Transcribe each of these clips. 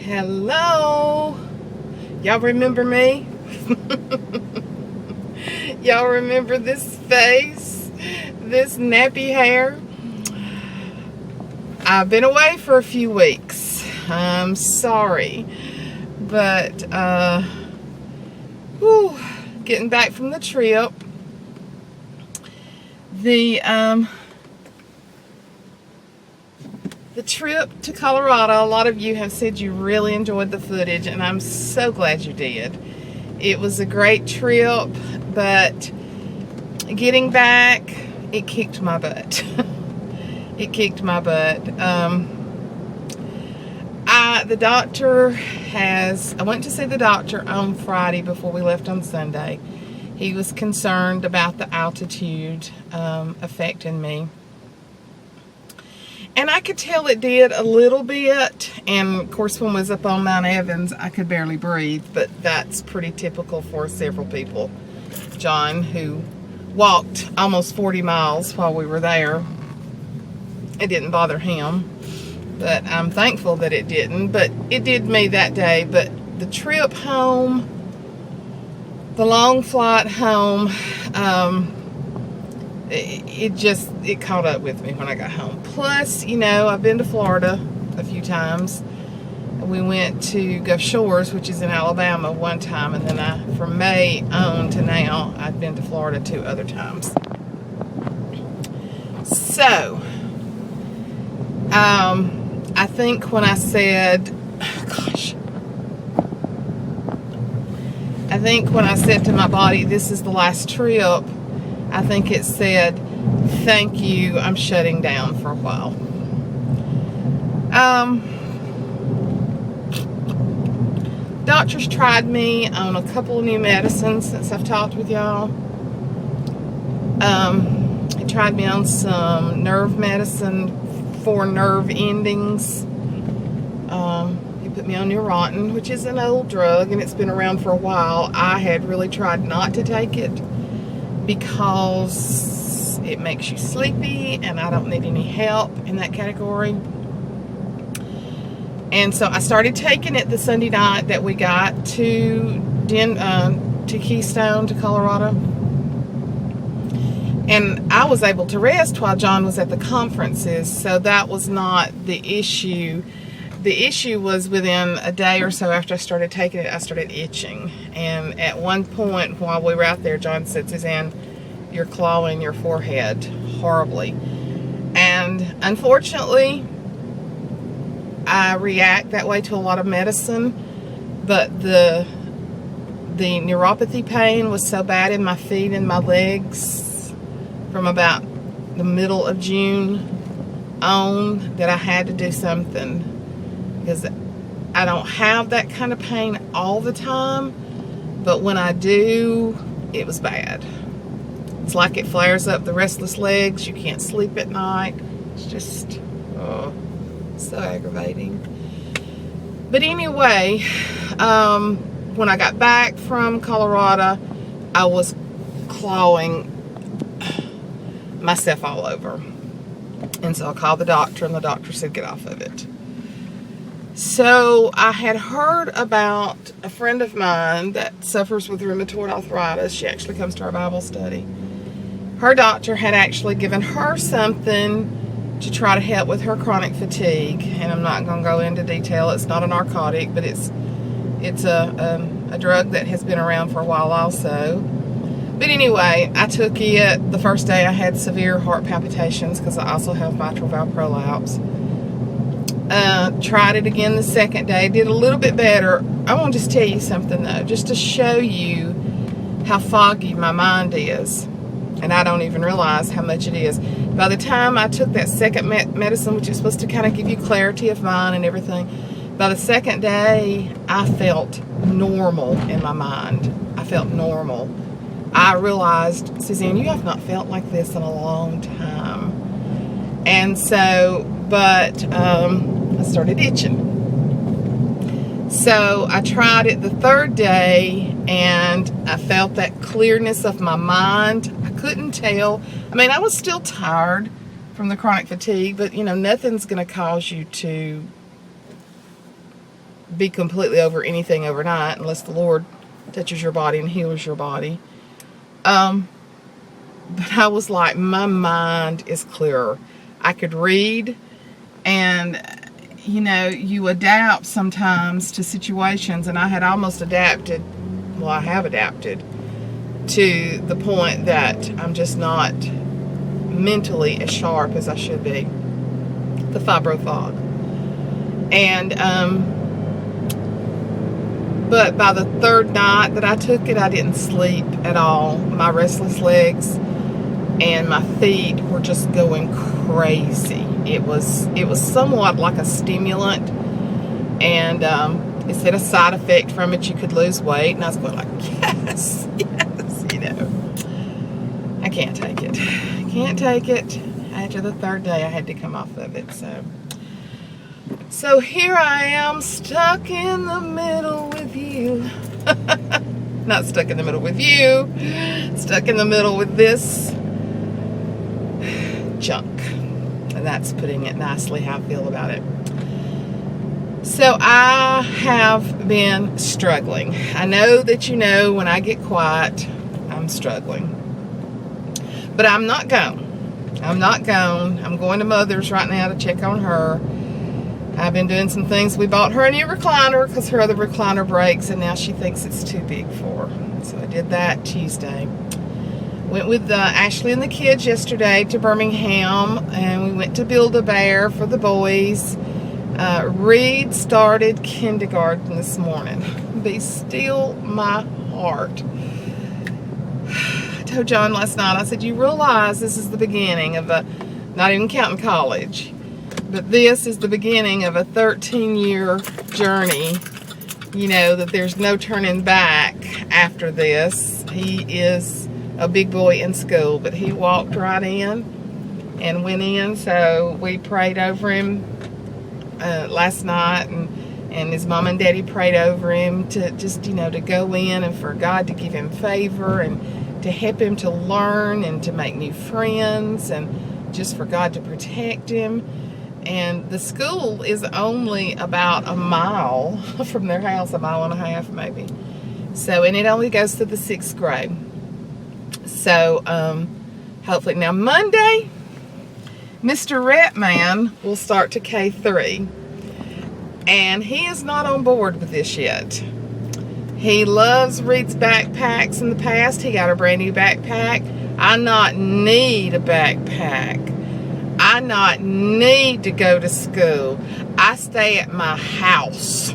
Hello. Y'all remember me? Y'all remember this face? This nappy hair? I've been away for a few weeks. I'm sorry. But, getting back from the trip. The trip to Colorado, a lot of you have said you really enjoyed the footage, and I'm so glad you did. It was a great trip, but getting back, it kicked my butt. It kicked my butt. I went to see the doctor on Friday before we left on Sunday. He was concerned about the altitude affecting me. And I could tell it did a little bit. And of course, when I was up on Mount Evans, I could barely breathe. But that's pretty typical for several people. John, who walked almost 40 miles while we were there, it didn't bother him. But I'm thankful that it didn't. But it did me that day. But the trip home, the long flight home, it caught up with me when I got home. Plus, you know, I've been to Florida a few times. We went to Gulf Shores, which is in Alabama, one time, and then from May on to now, I've been to Florida 2 other times. So, I think when I said, I think when I said to my body, this is the last trip, I think it said, thank you, I'm shutting down for a while. Doctors tried me on a couple of new medicines since I've talked with y'all. He tried me on some nerve medicine for nerve endings. He put me on Neurontin, which is an old drug, and it's been around for a while. I had really tried not to take it because it makes you sleepy, and I don't need any help in that category. And so I started taking it the Sunday night that we got to Keystone, to Colorado. And I was able to rest while John was at the conferences, so that was not the issue. The issue was within a day or so after I started taking it, I started itching. And at one point while we were out there, John said, Suzanne, you're clawing your forehead horribly. And unfortunately, I react that way to a lot of medicine, but the neuropathy pain was so bad in my feet and my legs from about the middle of June on that I had to do something, because I don't have that kind of pain all the time, but when I do, it was bad. It's like it flares up the restless legs. You can't sleep at night. It's just so aggravating. But anyway, when I got back from Colorado, I was clawing myself all over. And so I called the doctor, and the doctor said, get off of it. So I had heard about a friend of mine that suffers with rheumatoid arthritis. She actually comes to our Bible study. Her doctor had actually given her something to try to help with her chronic fatigue. And I'm not going to go into detail. It's not a narcotic, but it's a drug that has been around for a while also. But anyway, I took it. The first day I had severe heart palpitations because I also have mitral valve prolapse. Tried it again the second day. Did a little bit better. I want to just tell you something though, just to show you how foggy my mind is. And I don't even realize how much it is. By the time I took that second medicine, which is supposed to kind of give you clarity of mind and everything, by the second day, I felt normal in my mind. I felt normal. I realized, Suzanne, you have not felt like this in a long time. And so, but I started itching. So I tried it the third day, and I felt that clearness of my mind. I couldn't tell. I mean, I was still tired from the chronic fatigue, but you know, nothing's going to cause you to be completely over anything overnight unless the Lord touches your body and heals your body. But I was like, my mind is clearer. I could read, and you know, you adapt sometimes to situations, and I had almost adapted, well, I have adapted to the point that I'm just not mentally as sharp as I should be. The fibro fog. And but by the third night that I took it, I didn't sleep at all. My restless legs and my feet were just going crazy. It was somewhat like a stimulant, and it said a side effect from it, you could lose weight, and I was going like, yes, you know. I can't take it. I can't take it. After the third day, I had to come off of it. So here I am, stuck in the middle with you. Not stuck in the middle with you. Stuck in the middle with this junk. And that's putting it nicely how I feel about it. So I have been struggling. I know that you know when I get quiet, I'm struggling. But I'm not gone. I'm not gone. I'm going to Mother's right now to check on her. I've been doing some things. We bought her a new recliner because her other recliner breaks, and now she thinks it's too big for her. So I did that Tuesday. Went with Ashley and the kids yesterday to Birmingham, and we went to Build-A-Bear for the boys. Reed started kindergarten this morning. Be still my heart. I told John last night, I said, you realize this is the beginning of not even counting college, but this is the beginning of a 13-year journey. You know, that there's no turning back after this. He is a big boy in school, but he walked right in and went in. So we prayed over him last night, and his mom and daddy prayed over him to just, you know, to go in and for God to give him favor and to help him to learn and to make new friends, and just for God to protect him. And the school is only about a mile from their house, 1.5 miles maybe. So, and it only goes to the 6th grade. So, hopefully, now Monday, Mr. Ratman will start to K3. And he is not on board with this yet. He loves Reed's backpacks in the past. He got a brand new backpack. I not need a backpack. I not need to go to school. I stay at my house.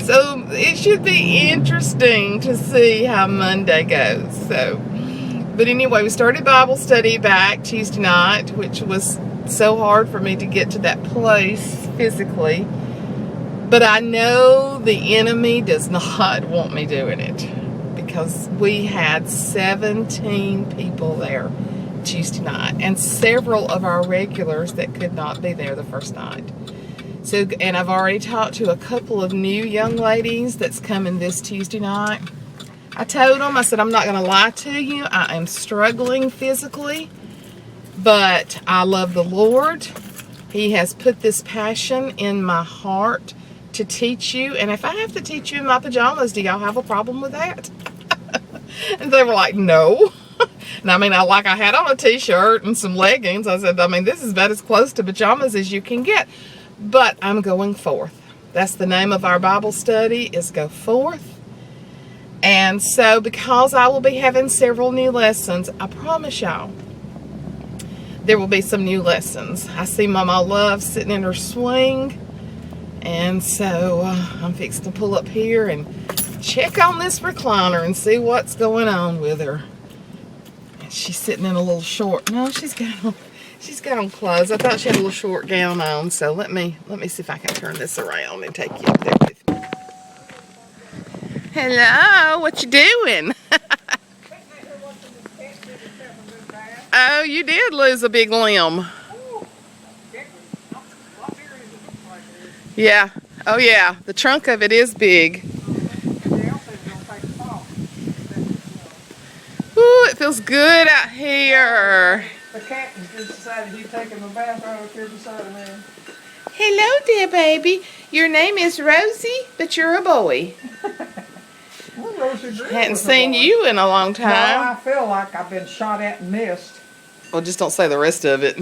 So it should be interesting to see how Monday goes. So, but anyway, we started Bible study back Tuesday night, which was so hard for me to get to that place physically. But I know the enemy does not want me doing it, because we had 17 people there Tuesday night, and several of our regulars that could not be there the first night. So, and I've already talked to a couple of new young ladies that's coming this Tuesday night. I told them, I said, I'm not going to lie to you. I am struggling physically, but I love the Lord. He has put this passion in my heart to teach you. And if I have to teach you in my pajamas, do y'all have a problem with that? And they were like, no. And I mean, I had on a t-shirt and some leggings. I said, I mean, this is about as close to pajamas as you can get. But I'm going forth. That's the name of our Bible study, is Go Forth. And so because I will be having several new lessons, I promise y'all, there will be some new lessons. I see MawMaw Luv sitting in her swing. And so I'm fixing to pull up here and check on this recliner and see what's going on with her. And she's sitting in a little short. No, she's got on clothes. I thought she had a little short gown on. So let me see if I can turn this around and take you up there with me. Hello, what you doing? Oh, you did lose a big limb. Yeah. Oh, yeah. The trunk of it is big. Ooh, it feels good out here. The captain just decided he'd taken a bath right up here beside him. Hello there, baby. Your name is Rosie, but you're a boy. Well, Rosie Drew Hadn't was a seen boy. you in a long Well, time. I feel like I've been shot at and missed. Well, just don't say the rest of it.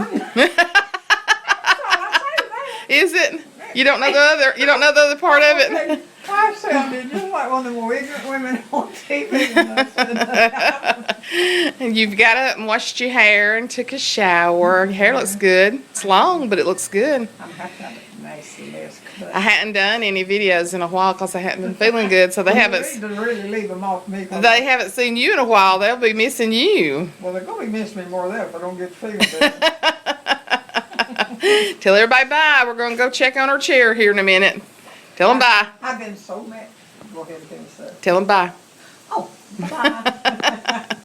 Is it? You don't know the other. You don't know the other part of it. I sounded just like one of the more ignorant women on TV. And you've got up and washed your hair and took a shower. Your hair looks good. It's long, but it looks good. I'm have to have a nice mess cut. I hadn't done any videos in a while because I hadn't been feeling good, so they You haven't. need to really leave them off me. They haven't seen you in a while. They'll be missing you. Well, they're going to be missing me more of that if I don't get feeling better. Tell everybody bye. We're going to go check on her chair here in a minute. Tell them bye. I've been so mad. Go ahead and finish that. Tell them bye. Oh, bye.